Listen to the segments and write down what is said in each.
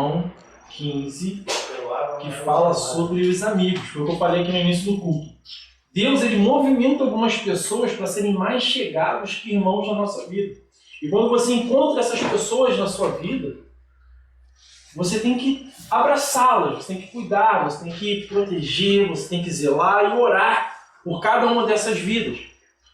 João 15, que fala sobre os amigos. Foi o que eu falei aqui no início do culto. Deus, ele movimenta algumas pessoas para serem mais chegados que irmãos na nossa vida. E quando você encontra essas pessoas na sua vida, você tem que abraçá-las, você tem que cuidar, você tem que proteger, você tem que zelar e orar por cada uma dessas vidas.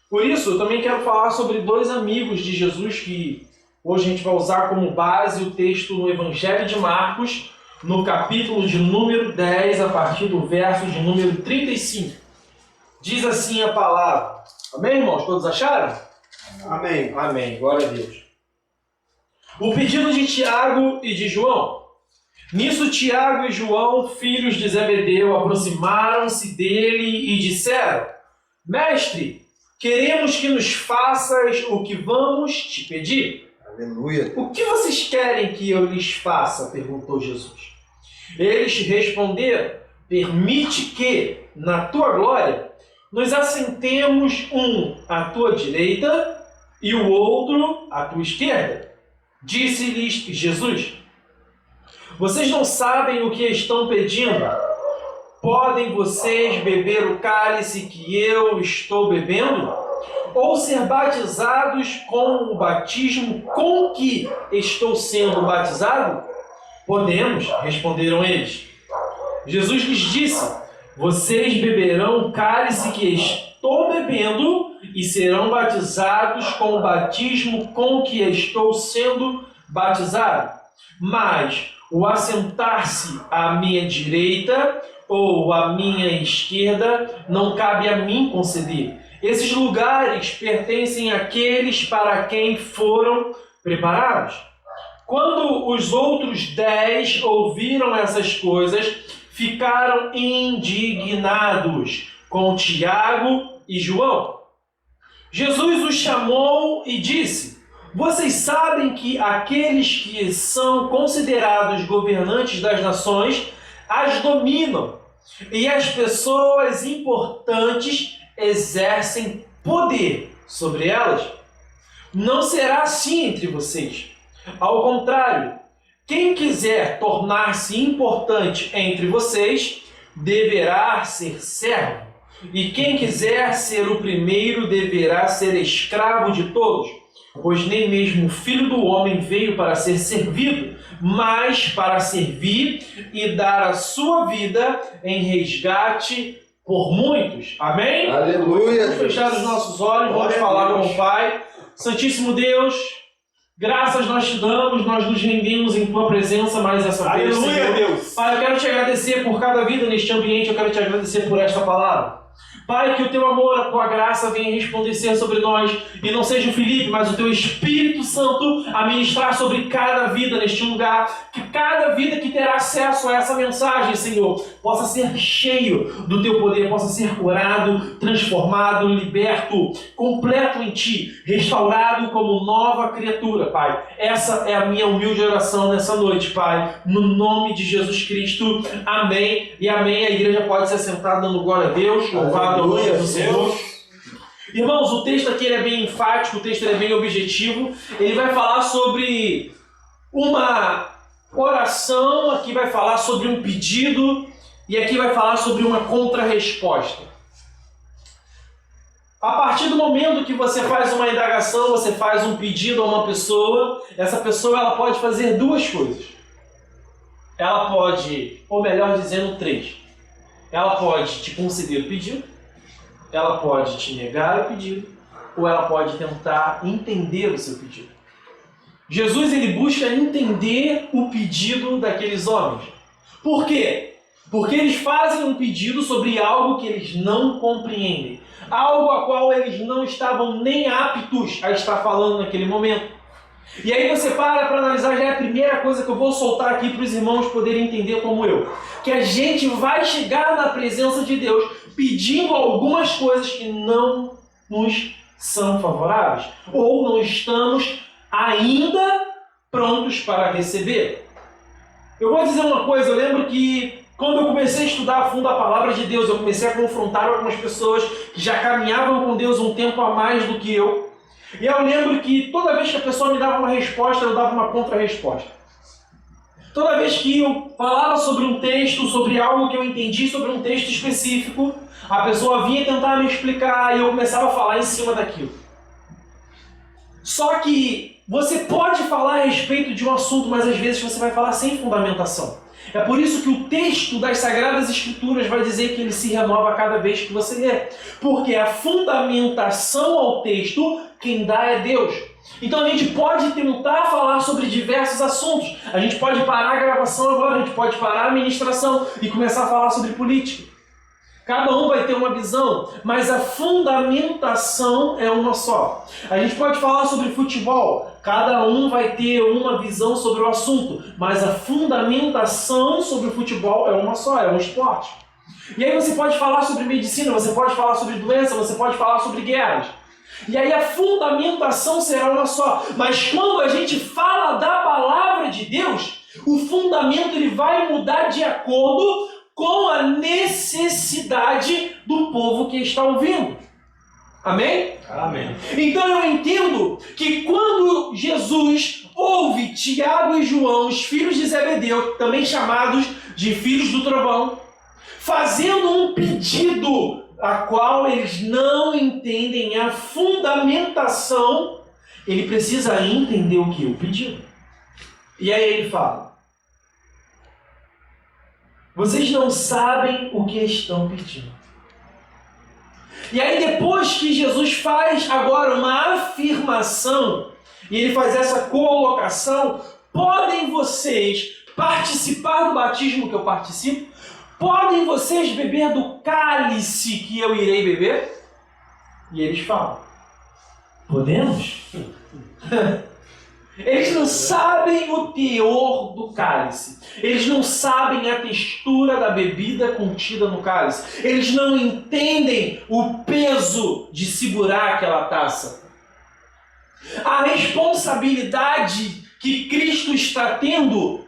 Por isso, eu também quero falar sobre dois amigos de Jesus que hoje a gente vai usar como base o texto no Evangelho de Marcos, no capítulo de número 10, a partir do verso de número 35. Diz assim a palavra. Amém, irmãos? Todos acharam? Amém. Amém. Glória a Deus. O pedido de Tiago e de João. Nisso Tiago e João, filhos de Zebedeu, aproximaram-se dele e disseram: Mestre, queremos que nos faças o que vamos te pedir. Aleluia. O que vocês querem que eu lhes faça? Perguntou Jesus. Eles responderam: Permite que, na tua glória, nos assentemos um à tua direita e o outro à tua esquerda. Disse-lhes Jesus: Vocês não sabem o que estão pedindo? Podem vocês beber o cálice que eu estou bebendo? Ou ser batizados com o batismo com que estou sendo batizado? Podemos, responderam eles. Jesus lhes disse: Vocês beberão o cálice que estou bebendo e serão batizados com o batismo com que estou sendo batizado. Mas o assentar-se à minha direita ou à minha esquerda não cabe a mim conceder. Esses lugares pertencem àqueles para quem foram preparados. Quando os outros 10 ouviram essas coisas, ficaram indignados com Tiago e João. Jesus os chamou e disse: Vocês sabem que aqueles que são considerados governantes das nações as dominam, e as pessoas importantes exercem poder sobre elas. Não será assim entre vocês. Ao contrário, quem quiser tornar-se importante entre vocês deverá ser servo, e quem quiser ser o primeiro deverá ser escravo de todos, pois nem mesmo o Filho do Homem veio para ser servido, mas para servir e dar a sua vida em resgate por muitos. Amém? Aleluia. Vamos fechar os nossos olhos, vamos falar com o Pai. Santíssimo Deus, graças nós te damos, nós nos rendemos em tua presença mais essa vez. Aleluia, Deus. Pai, eu quero te agradecer por cada vida neste ambiente, eu quero te agradecer por esta palavra. Pai, que o teu amor, a tua graça venha resplandecer sobre nós, e não seja o Felipe, mas o teu Espírito Santo a ministrar sobre cada vida neste lugar, que cada vida que terá acesso a essa mensagem, Senhor, possa ser cheio do teu poder, possa ser curado, transformado, liberto, completo em ti, restaurado como nova criatura, Pai. Essa é a minha humilde oração nessa noite, Pai, no nome de Jesus Cristo. Amém e amém. A igreja pode se assentar dando glória a Deus, louvado ao nome do Senhor. Irmãos, o texto aqui é bem enfático, o texto é bem objetivo. Ele vai falar sobre uma oração, aqui vai falar sobre um pedido e aqui vai falar sobre uma contra-resposta. A partir do momento que você faz uma indagação, você faz um pedido a uma pessoa, essa pessoa ela pode fazer duas coisas. Ela pode, ou melhor dizendo, três. Ela pode te conceder o pedido, ela pode te negar o pedido, ou ela pode tentar entender o seu pedido. Jesus ele busca entender o pedido daqueles homens. Por quê? Porque eles fazem um pedido sobre algo que eles não compreendem, algo a qual eles não estavam nem aptos a estar falando naquele momento. E aí você para analisar, já é a primeira coisa que eu vou soltar aqui para os irmãos poderem entender como eu. Que a gente vai chegar na presença de Deus pedindo algumas coisas que não nos são favoráveis. Ou não estamos ainda prontos para receber. Eu vou dizer uma coisa, eu lembro que quando eu comecei a estudar a fundo a palavra de Deus, eu comecei a confrontar algumas pessoas que já caminhavam com Deus um tempo a mais do que eu. E eu lembro que toda vez que a pessoa me dava uma resposta, eu dava uma contra-resposta. Toda vez que eu falava sobre um texto, sobre algo que eu entendi sobre um texto específico, a pessoa vinha tentar me explicar e eu começava a falar em cima daquilo. Só que você pode falar a respeito de um assunto, mas às vezes você vai falar sem fundamentação. É por isso que o texto das Sagradas Escrituras vai dizer que ele se renova cada vez que você lê. Porque a fundamentação ao texto, quem dá é Deus. Então a gente pode tentar falar sobre diversos assuntos. A gente pode parar a gravação agora, a gente pode parar a ministração e começar a falar sobre política. Cada um vai ter uma visão, mas a fundamentação é uma só. A gente pode falar sobre futebol, cada um vai ter uma visão sobre o assunto, mas a fundamentação sobre o futebol é uma só, é um esporte. E aí você pode falar sobre medicina, você pode falar sobre doença, você pode falar sobre guerras. E aí a fundamentação será uma só. Mas quando a gente fala da palavra de Deus, o fundamento ele vai mudar de acordo com a necessidade do povo que está ouvindo. Amém? Amém. Então eu entendo que quando Jesus ouve Tiago e João, os filhos de Zebedeu, também chamados de filhos do trovão, fazendo um pedido a qual eles não entendem a fundamentação, ele precisa entender o que? O pedido. E aí ele fala: vocês não sabem o que estão pedindo. E aí depois que Jesus faz agora uma afirmação, e ele faz essa colocação: podem vocês participar do batismo que eu participo? Podem vocês beber do cálice que eu irei beber? E eles falam: podemos? Eles não sabem o teor do cálice. Eles não sabem a textura da bebida contida no cálice. Eles não entendem o peso de segurar aquela taça. A responsabilidade que Cristo está tendo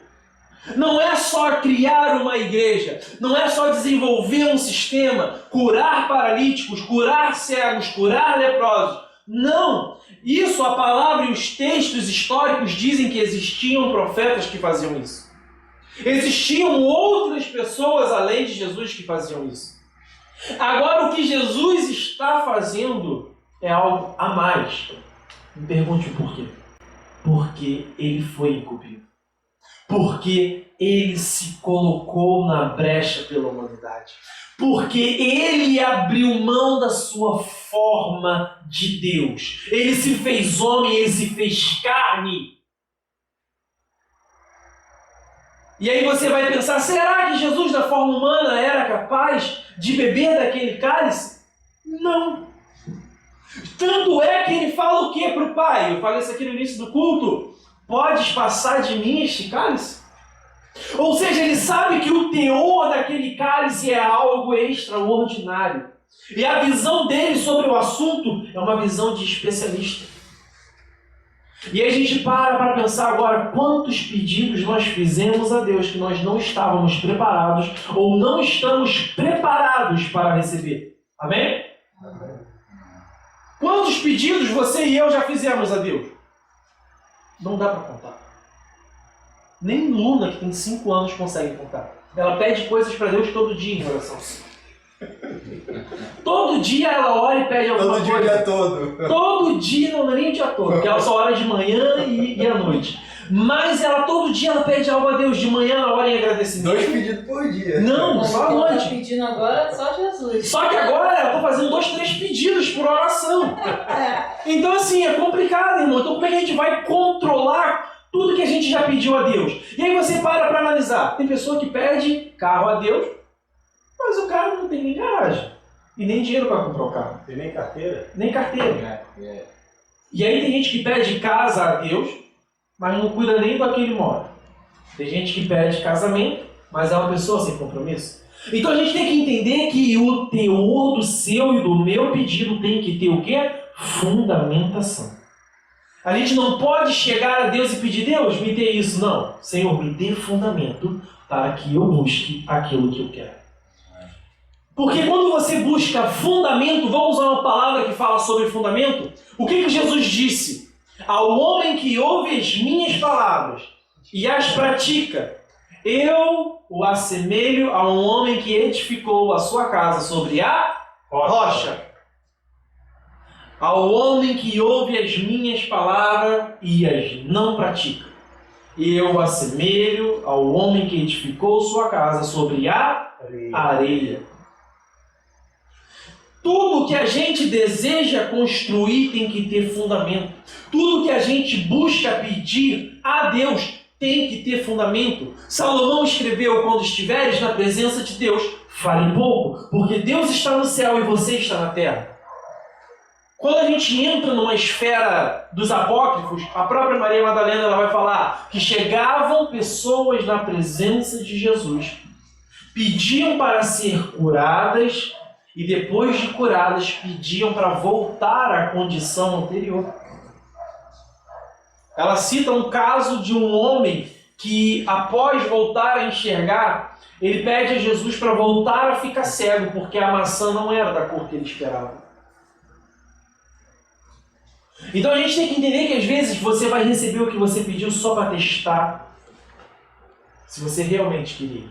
não é só criar uma igreja, não é só desenvolver um sistema, curar paralíticos, curar cegos, curar leprosos. Não! Isso, a palavra e os textos históricos dizem que existiam profetas que faziam isso. Existiam outras pessoas além de Jesus que faziam isso. Agora, o que Jesus está fazendo é algo a mais. Me pergunte o porquê. Porque ele foi incumbido. Porque ele se colocou na brecha pela humanidade. Porque ele abriu mão da sua forma de Deus. Ele se fez homem, ele se fez carne. E aí você vai pensar: será que Jesus, da forma humana, era capaz de beber daquele cálice? Não. Tanto é que ele fala o que para o Pai? Eu falei isso aqui no início do culto: podes passar de mim este cálice? Ou seja, ele sabe que o teor daquele cálice é algo extraordinário. E a visão dele sobre o assunto é uma visão de especialista. E aí a gente para pensar agora quantos pedidos nós fizemos a Deus que nós não estávamos preparados ou não estamos preparados para receber. Amém? Amém. Quantos pedidos você e eu já fizemos a Deus? Não dá para contar. Nem Luna, que tem 5 anos, consegue contar. Ela pede coisas para Deus todo dia em oração. Todo dia ela ora e pede alguma coisa. Todo dia, o dia todo. Todo dia, não é nem o dia todo, porque ela só ora de manhã e à noite. Mas ela todo dia ela pede algo a Deus. De manhã ela ora em agradecimento. 2 pedidos por dia. Não, só à noite. Tá pedindo agora só Jesus. Só que agora eu estou fazendo 2, 3 pedidos por oração. Então assim, é complicado, irmão. Então como é que a gente vai controlar tudo que a gente já pediu a Deus? E aí você para analisar. Tem pessoa que pede carro a Deus, mas o cara não tem nem garagem. E nem dinheiro para comprar o carro. Tem nem carteira? Nem carteira. E aí tem gente que pede casa a Deus, mas não cuida nem do que ele mora. Tem gente que pede casamento, mas é uma pessoa sem compromisso. Então a gente tem que entender que o teor do seu e do meu pedido tem que ter o quê? Fundamentação. A gente não pode chegar a Deus e pedir: Deus, me dê isso. Não. Senhor, me dê fundamento para que eu busque aquilo que eu quero. Porque quando você busca fundamento, vamos usar uma palavra que fala sobre fundamento. O que Jesus disse? Ao homem que ouve as minhas palavras e as pratica, eu o assemelho a um homem que edificou a sua casa sobre a rocha. Ao homem que ouve as minhas palavras e as não pratica, eu o assemelho ao homem que edificou sua casa sobre a areia. Tudo que a gente deseja construir tem que ter fundamento. Tudo que a gente busca pedir a Deus tem que ter fundamento. Salomão escreveu: quando estiveres na presença de Deus, fale pouco, porque Deus está no céu e você está na terra. Quando a gente entra numa esfera dos apócrifos, a própria Maria Madalena ela vai falar que chegavam pessoas na presença de Jesus, pediam para ser curadas e depois de curadas pediam para voltar à condição anterior. Ela cita um caso de um homem que, após voltar a enxergar, ele pede a Jesus para voltar a ficar cego, porque a maçã não era da cor que ele esperava. Então a gente tem que entender que às vezes você vai receber o que você pediu só para testar se você realmente queria.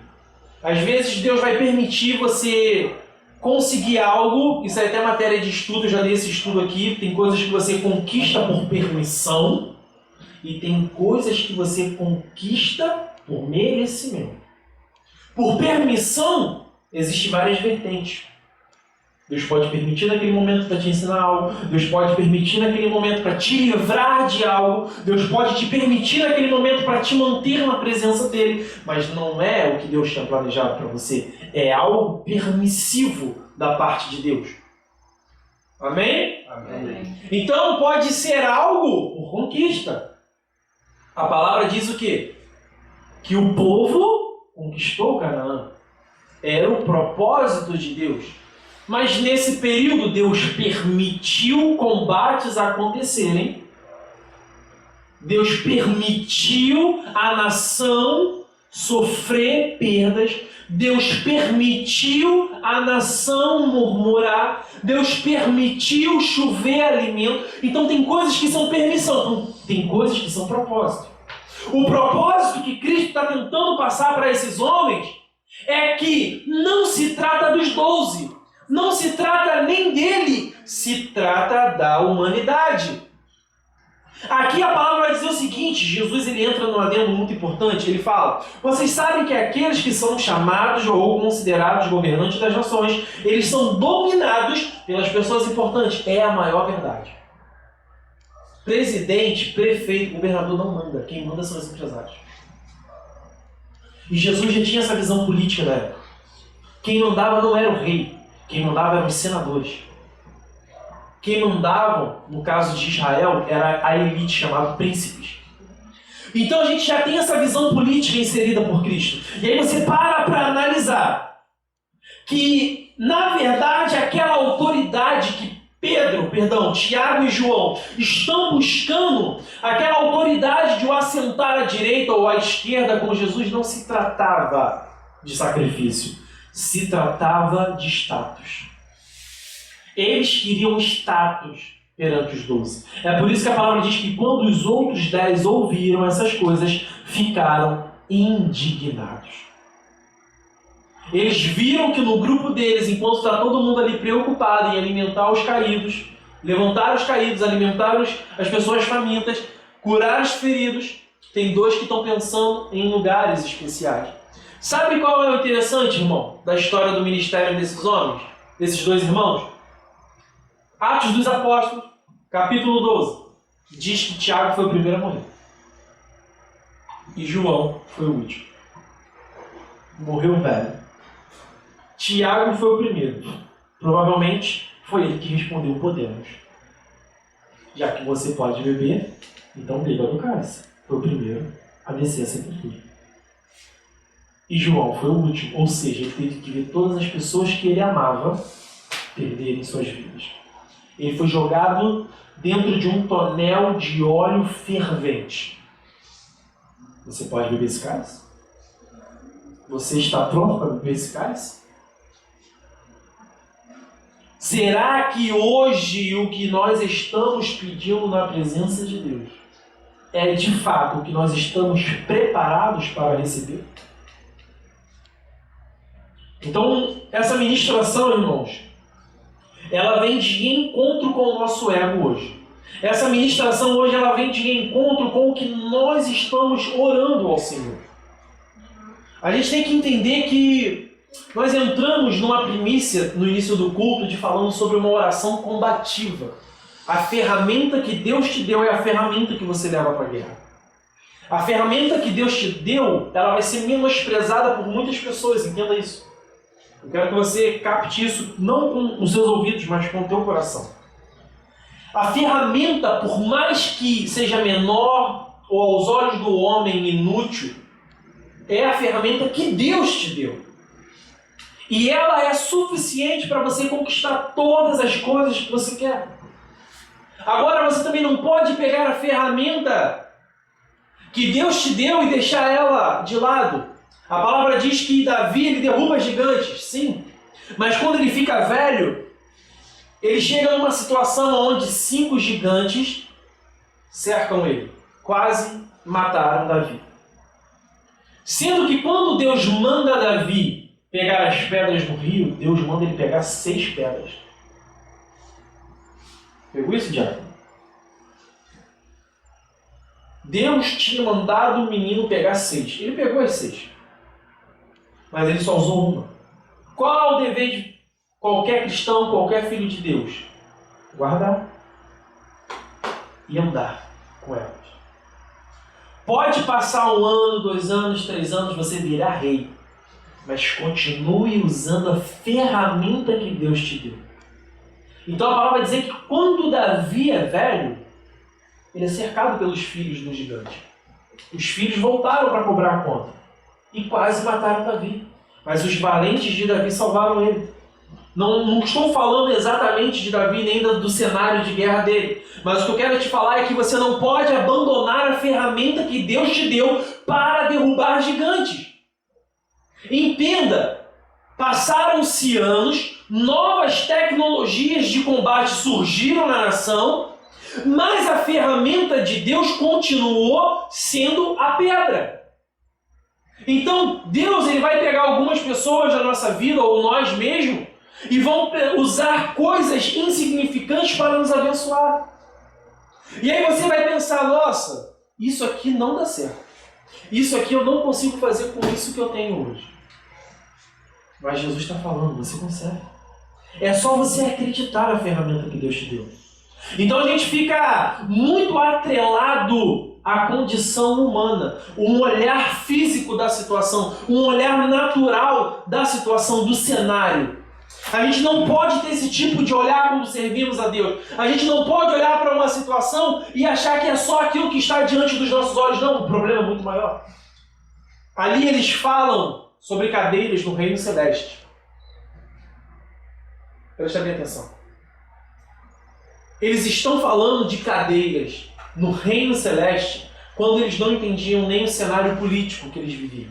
Às vezes Deus vai permitir você conseguir algo, isso é até matéria de estudo, eu já dei esse estudo aqui, tem coisas que você conquista por permissão e tem coisas que você conquista por merecimento. Por permissão, existem várias vertentes. Deus pode permitir naquele momento para te ensinar algo. Deus pode permitir naquele momento para te livrar de algo. Deus pode te permitir naquele momento para te manter na presença dele. Mas não é o que Deus tinha planejado para você. É algo permissivo da parte de Deus. Amém? Amém. Então pode ser algo por conquista. A palavra diz o quê? Que o povo conquistou Canaã. Era o propósito de Deus. Mas nesse período Deus permitiu combates acontecerem. Deus permitiu a nação sofrer perdas. Deus permitiu a nação murmurar. Deus permitiu chover alimento. Então tem coisas que são permissão, tem coisas que são propósito. O propósito que Cristo está tentando passar para esses homens é que não se trata dos 12. Não se trata nem dele, se trata da humanidade. Aqui a palavra vai dizer o seguinte, Jesus ele entra num adendo muito importante, ele fala: vocês sabem que aqueles que são chamados ou considerados governantes das nações, eles são dominados pelas pessoas importantes. É a maior verdade. Presidente, prefeito, governador não manda, quem manda são os empresários. E Jesus já tinha essa visão política da época. Quem mandava não era o rei. Quem mandava eram os senadores. Quem mandava, no caso de Israel, era a elite chamada príncipes. Então a gente já tem essa visão política inserida por Cristo. E aí você para analisar que, na verdade, aquela autoridade que Tiago e João estão buscando, aquela autoridade de o assentar à direita ou à esquerda com Jesus, não se tratava de sacrifício. Se tratava de status. Eles queriam status perante os 12. É por isso que a palavra diz que quando os outros 10 ouviram essas coisas, ficaram indignados. Eles viram que no grupo deles, enquanto está todo mundo ali preocupado em alimentar os caídos, levantar os caídos, alimentar as pessoas famintas, curar os feridos, tem 2 que estão pensando em lugares especiais. Sabe qual é o interessante, irmão, da história do ministério desses homens, desses 2 irmãos? Atos dos Apóstolos, capítulo 12, diz que Tiago foi o primeiro a morrer. E João foi o último. Morreu velho. Tiago foi o primeiro. Provavelmente foi ele que respondeu: podemos. Já que você pode beber, então beba do cálice. Foi o primeiro a descer a sepultura. E João foi o último, ou seja, ele teve que ver todas as pessoas que ele amava perderem suas vidas. Ele foi jogado dentro de um tonel de óleo fervente. Você pode beber esse cálice? Você está pronto para beber esse cálice? Será que hoje o que nós estamos pedindo na presença de Deus é de fato o que nós estamos preparados para receber? Então, essa ministração, irmãos, ela vem de encontro com o nosso ego hoje. Essa ministração hoje, ela vem de encontro com o que nós estamos orando ao Senhor. A gente tem que entender que nós entramos numa primícia no início do culto de falando sobre uma oração combativa. A ferramenta que Deus te deu é a ferramenta que você leva para a guerra. A ferramenta que Deus te deu, ela vai ser menosprezada por muitas pessoas, entenda isso. Eu quero que você capte isso não com os seus ouvidos, mas com o teu coração. A ferramenta, por mais que seja menor ou aos olhos do homem inútil, é a ferramenta que Deus te deu. E ela é suficiente para você conquistar todas as coisas que você quer. Agora você também não pode pegar a ferramenta que Deus te deu e deixar ela de lado. A palavra diz que Davi ele derruba gigantes, sim. Mas quando ele fica velho, ele chega numa situação onde 5 gigantes cercam ele. Quase mataram Davi. Sendo que quando Deus manda Davi pegar as pedras do rio, Deus manda ele pegar 6 pedras. Pegou isso, Diácono? Deus tinha mandado o menino pegar 6. Ele pegou as 6. Mas ele só usou uma. Qual é o dever de qualquer cristão, qualquer filho de Deus? Guardar e andar com elas. Pode passar 1 ano, 2 anos, 3 anos, você virá rei. Mas continue usando a ferramenta que Deus te deu. Então a palavra vai dizer que quando Davi é velho, ele é cercado pelos filhos do gigante. Os filhos voltaram para cobrar a conta. E quase mataram Davi. Mas os valentes de Davi salvaram ele. Não estou falando exatamente de Davi nem do cenário de guerra dele. Mas o que eu quero te falar é que você não pode abandonar a ferramenta que Deus te deu para derrubar gigantes. Entenda, passaram-se anos, novas tecnologias de combate surgiram na nação, mas a ferramenta de Deus continuou sendo a pedra. Então, Deus ele vai pegar algumas pessoas da nossa vida, ou nós mesmos, e vão usar coisas insignificantes para nos abençoar. E aí você vai pensar, nossa, isso aqui não dá certo. Isso aqui eu não consigo fazer com isso que eu tenho hoje. Mas Jesus está falando, você consegue. É só você acreditar na ferramenta que Deus te deu. Então a gente fica muito atrelado à condição humana, um olhar físico da situação, um olhar natural da situação, do cenário. A gente não pode ter esse tipo de olhar quando servimos a Deus. A gente não pode olhar para uma situação e achar que é só aquilo que está diante dos nossos olhos. Não, o problema é muito maior. Ali eles falam sobre cadeiras no reino celeste. Preste bem atenção. Eles estão falando de cadeiras no reino celeste quando eles não entendiam nem o cenário político que eles viviam.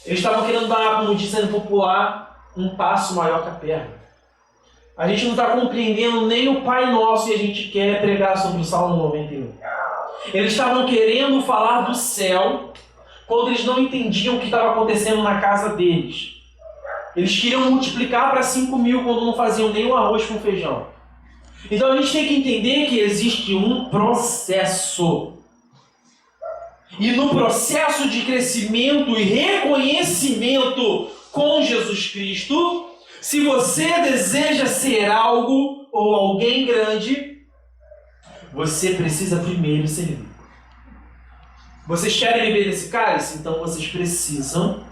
Eles estavam querendo dar, como dizem popular, um passo maior que a perna. A gente não está compreendendo nem o Pai Nosso e a gente quer pregar sobre o Salmo 91. Eles estavam querendo falar do céu quando eles não entendiam o que estava acontecendo na casa deles. Eles queriam multiplicar para 5.000 quando não faziam nem o arroz com feijão. Então a gente tem que entender que existe um processo. E no processo de crescimento e reconhecimento com Jesus Cristo, se você deseja ser algo ou alguém grande, você precisa primeiro servir. Vocês querem beber desse cálice? Então vocês precisam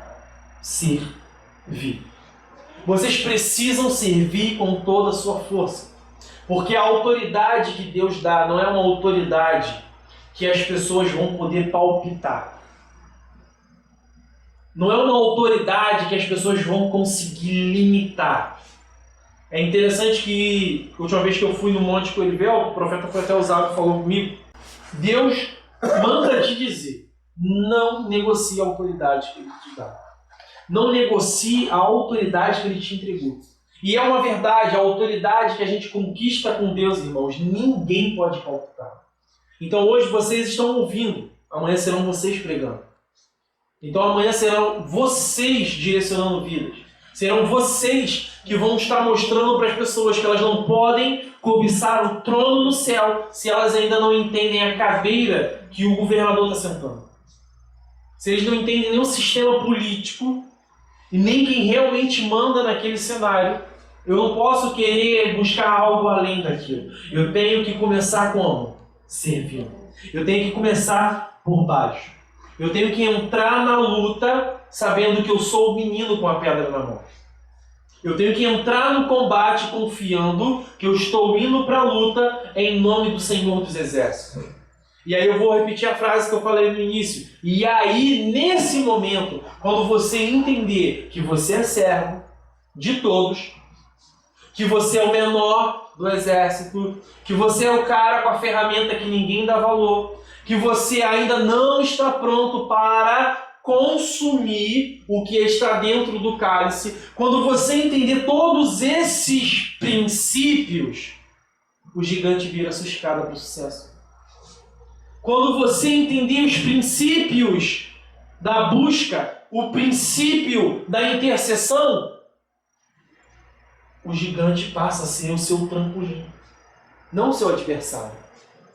servir. Vocês precisam servir com toda a sua força. Porque a autoridade que Deus dá não é uma autoridade que as pessoas vão poder palpitar. Não é uma autoridade que as pessoas vão conseguir limitar. É interessante que, a última vez que eu fui no Monte Coelho, o profeta foi até usado e falou comigo, Deus manda te dizer, não negocie a autoridade que Ele te dá. Não negocie a autoridade que Ele te entregou. E é uma verdade, a autoridade que a gente conquista com Deus, irmãos, ninguém pode palpitar. Então hoje vocês estão ouvindo, amanhã serão vocês pregando. Então amanhã serão vocês direcionando vidas. Serão vocês que vão estar mostrando para as pessoas que elas não podem cobiçar o trono no céu se elas ainda não entendem a cadeira que o governador está sentando. Se eles não entendem nem o sistema político e nem quem realmente manda naquele cenário, eu não posso querer buscar algo além daquilo. Eu tenho que começar como? Servindo. Eu tenho que começar por baixo. Eu tenho que entrar na luta sabendo que eu sou o menino com a pedra na mão. Eu tenho que entrar no combate confiando que eu estou indo para a luta em nome do Senhor dos Exércitos. E aí eu vou repetir a frase que eu falei no início. E aí, nesse momento, quando você entender que você é servo de todos, que você é o menor do exército, que você é o cara com a ferramenta que ninguém dá valor, que você ainda não está pronto para consumir o que está dentro do cálice, quando você entender todos esses princípios, o gigante vira sua escada para o sucesso. Quando você entender os princípios da busca, o princípio da intercessão, o gigante passa a ser o seu trampolim, não o seu adversário.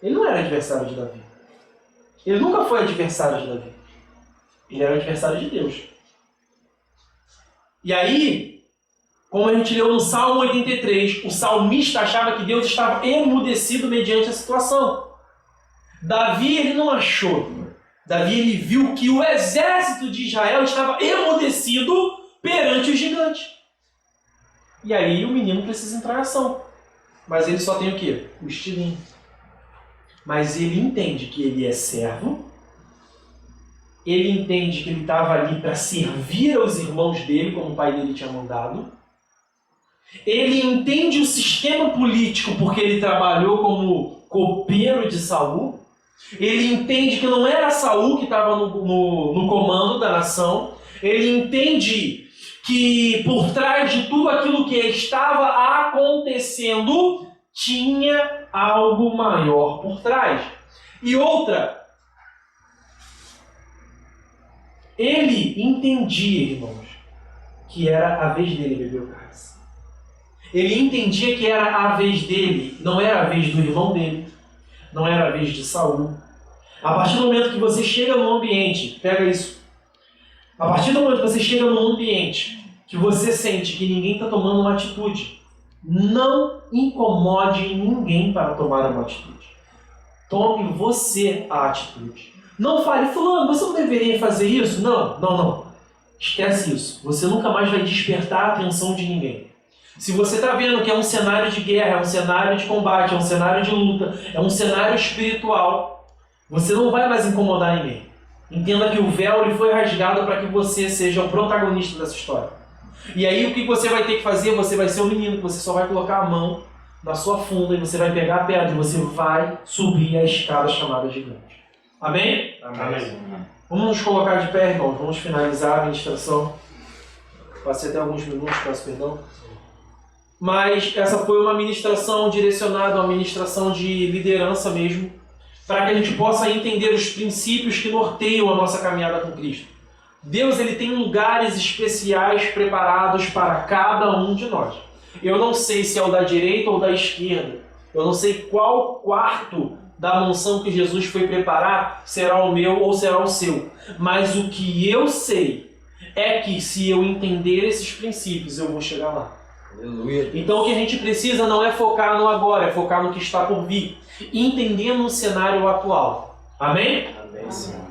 Ele não era adversário de Davi. Ele nunca foi adversário de Davi. Ele era adversário de Deus. E aí, como a gente leu no Salmo 83, o salmista achava que Deus estava emudecido mediante a situação. Davi, ele não achou. Davi, ele viu que o exército de Israel estava emudecido perante o gigante. E aí o menino precisa entrar em ação. Mas ele só tem o quê? O estilingue. Mas ele entende que ele é servo. Ele entende que ele estava ali para servir aos irmãos dele, como o pai dele tinha mandado. Ele entende o sistema político porque ele trabalhou como copeiro de Saul. Ele entende que não era Saul que estava no comando da nação. Ele entende que por trás de tudo aquilo que estava acontecendo tinha algo maior por trás. E outra, ele entendia, irmãos, que era a vez dele beber o cálice. Ele entendia que era a vez dele, não era a vez do irmão dele, não era a vez de Saul. A partir do momento que você chega num ambiente, pega isso. A partir do momento que você chega num ambiente que você sente que ninguém está tomando uma atitude, não incomode ninguém para tomar uma atitude. Tome você a atitude. Não fale, fulano, você não deveria fazer isso? Não. Esquece isso. Você nunca mais vai despertar a atenção de ninguém. Se você está vendo que é um cenário de guerra, é um cenário de combate, é um cenário de luta, é um cenário espiritual, você não vai mais incomodar ninguém. Entenda que o véu ele foi rasgado para que você seja o protagonista dessa história. E aí o que você vai ter que fazer? Você vai ser o menino, que você só vai colocar a mão na sua funda e você vai pegar a pedra e você vai subir a escada chamada gigante. Amém? Amém. Vamos nos colocar de pé, irmãos. Vamos finalizar a ministração. Passei até alguns minutos, peço perdão. Mas essa foi uma ministração direcionada, uma ministração de liderança mesmo, para que a gente possa entender os princípios que norteiam a nossa caminhada com Cristo. Deus ele tem lugares especiais preparados para cada um de nós. Eu não sei se é o da direita ou da esquerda. Eu não sei qual quarto da mansão que Jesus foi preparar será o meu ou será o seu. Mas o que eu sei é que se eu entender esses princípios, eu vou chegar lá. Aleluia. Então o que a gente precisa não é focar no agora, é focar no que está por vir, entendendo o cenário atual. Amém? Amém, Senhor.